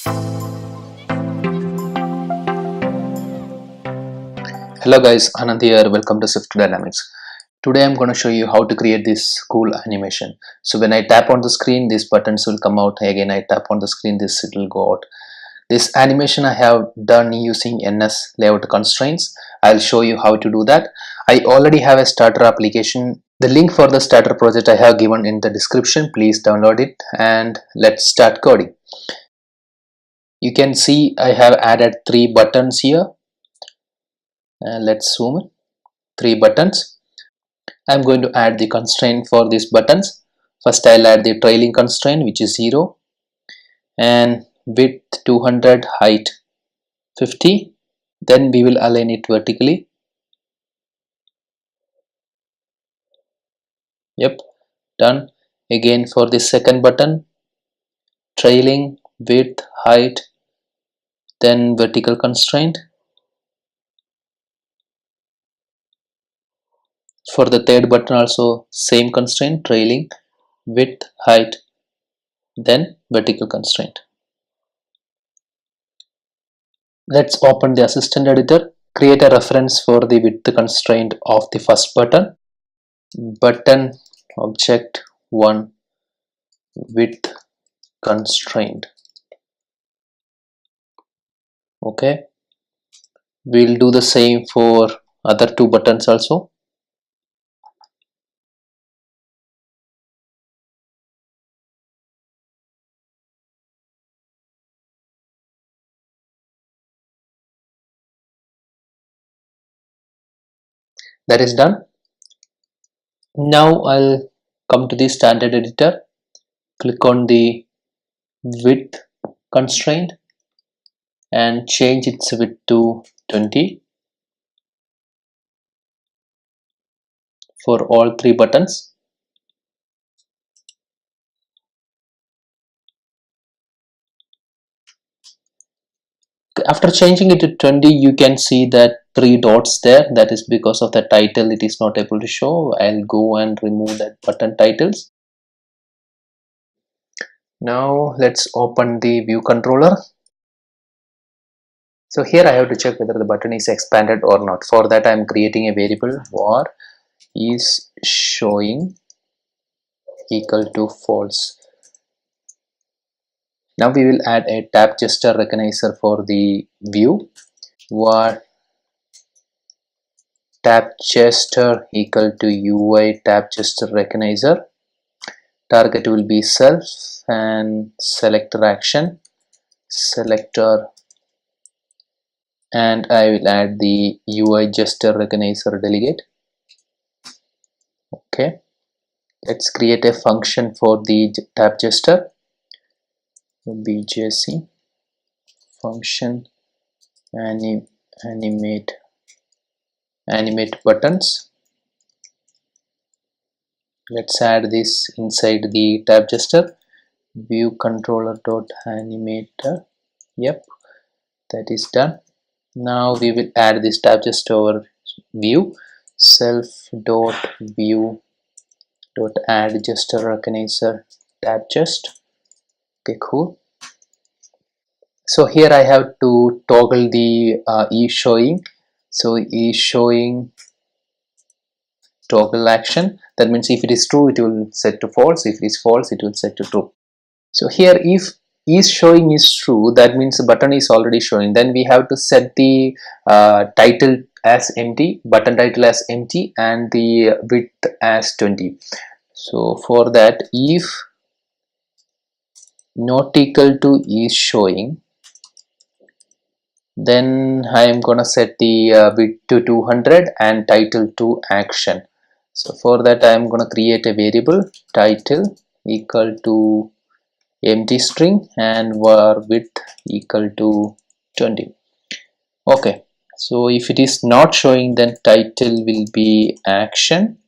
Hello guys, Anand here. Welcome to Swift Dynamics. Today I'm going to show you how to create this cool animation. So when I tap on the screen, these buttons will come out. Again, I tap on the screen, this it will go out. This animation I have done using NSLayoutConstraints. I'll show you how to do that. I already have a starter application. The link for the starter project I have given in the description. Please download it and let's start coding. You can see I have added 3 buttons here. Let's zoom in. 3 buttons. I'm going to add the constraint for these buttons. First I'll add the trailing constraint, which is 0, and width 200, height 50. Then we will align it vertically. Yep, done. Again for the second button, trailing, width, height, then vertical constraint. For the third button also same constraint, trailing, width, height, then vertical constraint. Let's open the assistant editor. Create a reference for the width constraint of the first button. Button object 1 width constraint. Okay, we'll do the same for other 2 buttons also. That is done. Now I'll come to the standard editor, click on the width constraint and change its width to 20 for all 3 buttons. After changing it to 20, you can see that 3 dots there. That is because of the title, it is not able to show. I'll go and remove that button titles. Now let's open the Viewcontroller. So here I have to check whether the button is expanded or not. For that I'm creating a variable var is showing equal to false. Now we will add a tab gesture recognizer for the view. Var tab gesture equal to UI tab gesture recognizer. Target will be self and selector action, selector, and I will add the UI gesture recognizer delegate. Okay, let's create a function for the tab gesture. BJC function animate buttons. Let's add this inside the tab gesture. Viewcontroller.animator. Yep, that is done. Now we will add this tab gesture over view. Self.view.add gesture recognizer tab gest. Okay, cool. So here I have to toggle the is showing. So is showing toggle action. That means if it is true, it will set to false. If it is false, it will set to true. So here, if is showing is true, that means the button is already showing. Then we have to set the title as empty, button title as empty, and the width as 20. So for that, if not equal to is showing, then I am gonna set the width to 200 and title to action. So for that I am gonna create a variable title equal to empty string and var width equal to 20. Okay, so if it is not showing, then title will be action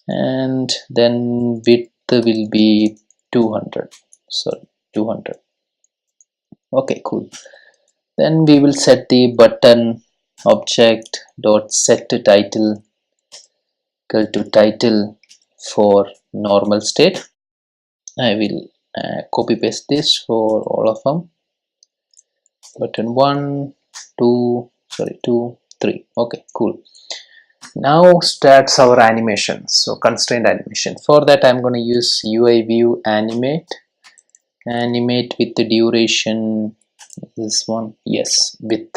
and then width will be 200. Sorry, 200. Okay, cool. Then we will set the button object dot set to title equal to title for normal state. I will copy paste this for all of them. Button 1, 2, sorry, 2, 3. Okay, cool. Now starts our animation. So constraint animation. For that I'm going to use UI view animate with the duration, this one, yes, with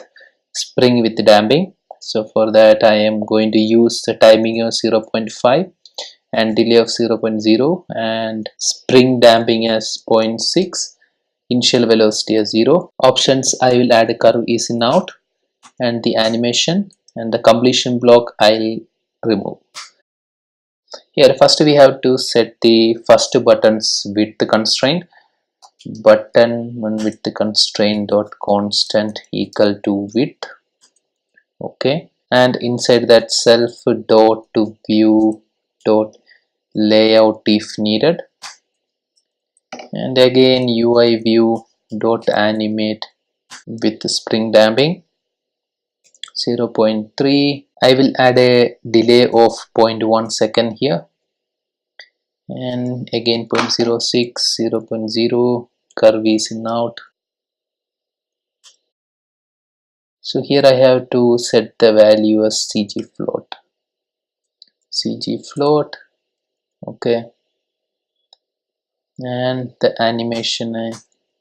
spring with damping. So for that I am going to use the timing of 0.5 and delay of 0.0 and spring damping as 0.6, initial velocity as 0. Options, I will add a curve is in out, and the animation and the completion block I'll remove. Here first we have to set the first button's width constraint. Button one width constraint dot constant equal to width. Okay, and inside that self dot to view dot layout if needed, and again UI view dot animate with spring damping 0.3. I will add a delay of 0.1 second here, and again 0.06, 0.0, curve is in out. So here I have to set the value as CG float. Okay, and the animation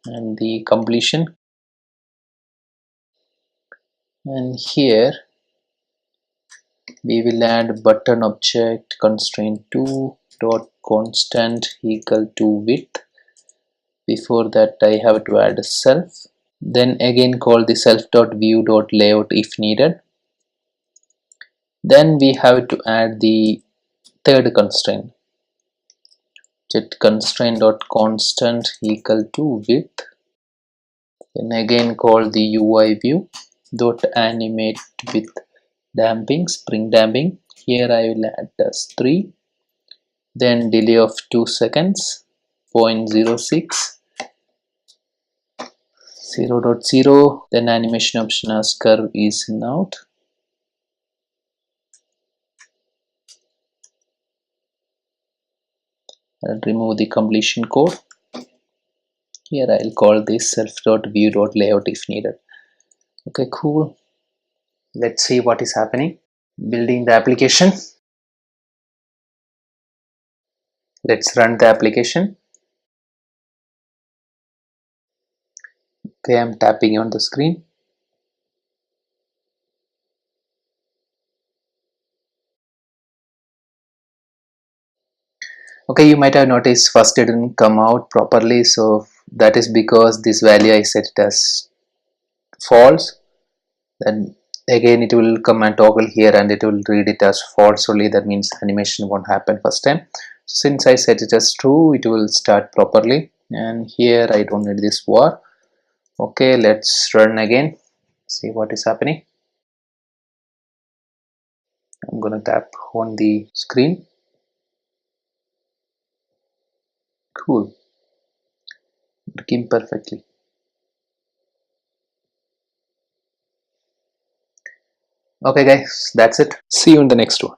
and the completion, and here we will add button object constraint 2 dot constant equal to width. Before that I have to add a self, then again call the self dot view dot layout if needed. Then we have to add the third constraint, set constraint dot constant equal to width. Then again call the UI view dot animate with damping, spring damping. Here I will add as 3, then delay of 2 seconds, 0.06, 0.0, then animation option as curve is in out. I'll remove the completion code. Here I'll call this self.view.layout if needed. Okay, cool. Let's see what is happening. Building the application. Let's run the application. Okay, I'm tapping on the screen. Okay, you might have noticed first it didn't come out properly, so that is because this value I set it as false. Then again it will come and toggle here and it will read it as false only. That means animation won't happen first time. Since I set it as true, it will start properly. And here I don't need this war. Okay, let's run again, see what is happening. I'm gonna tap on the screen. Cool, working perfectly. Okay guys, that's it. See you in the next one.